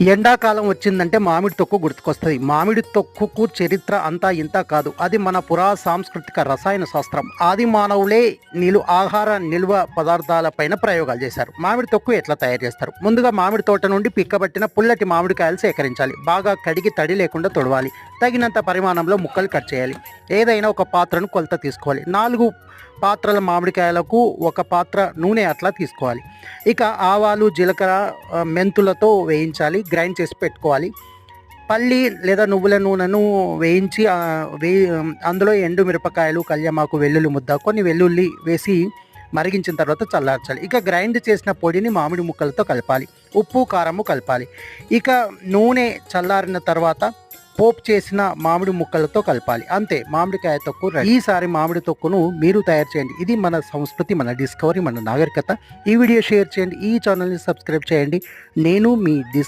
ఎండాకాలం వచ్చిందంటే మామిడి తొక్కు గుర్తుకొస్తుంది. మామిడి తొక్కుకు చరిత్ర అంతా ఇంత కాదు. అది మన సాంస్కృతిక రసాయన శాస్త్రం. ఆది మానవులే ఆహార నిల్వ పదార్థాలపైన ప్రయోగాలు చేశారు. మామిడి తొక్కు ఎట్లా తయారు చేస్తారు? ముందుగా మామిడి తోట నుండి పిక్కబట్టిన పుల్లటి మామిడికాయలు సేకరించాలి. బాగా కడిగి తడి లేకుండా తొడవాలి. తగినంత పరిమాణంలో ముక్కలు కట్ చేయాలి. ఏదైనా ఒక పాత్రను కొలత తీసుకోవాలి. 4 పాత్రల మామిడికాయలకు 1 పాత్ర నూనె అట్లా తీసుకోవాలి. ఇక ఆవాలు, జీలకర్ర, మెంతులతో వేయించాలి. గ్రైండ్ చేసి పెట్టుకోవాలి. పల్లి లేదా నువ్వుల నూనెను వేయించి అందులో ఎండు మిరపకాయలు, కళ్యామాకు, వెల్లుల్లి ముద్ద, కొన్ని వెల్లుల్లి వేసి మరిగించిన తర్వాత చల్లార్చాలి. ఇక గ్రైండ్ చేసిన పొడిని మామిడి ముక్కలతో కలపాలి. ఉప్పు, కారము కలపాలి. ఇక నూనె చల్లారిన తర్వాత పోపు చేసిన మామిడి ముక్కలతో కలపాలి. అంతే, మామిడికాయ తొక్కు రెడీ. ఈసారి మామిడి తొక్కును మీరు తయారు చేయండి. ఇది మన సంస్కృతి, మన డిస్కవరీ, మన నాగరికత. ఈ వీడియో షేర్ చేయండి. ఈ ఛానల్ని సబ్స్క్రైబ్ చేయండి. నేను మీ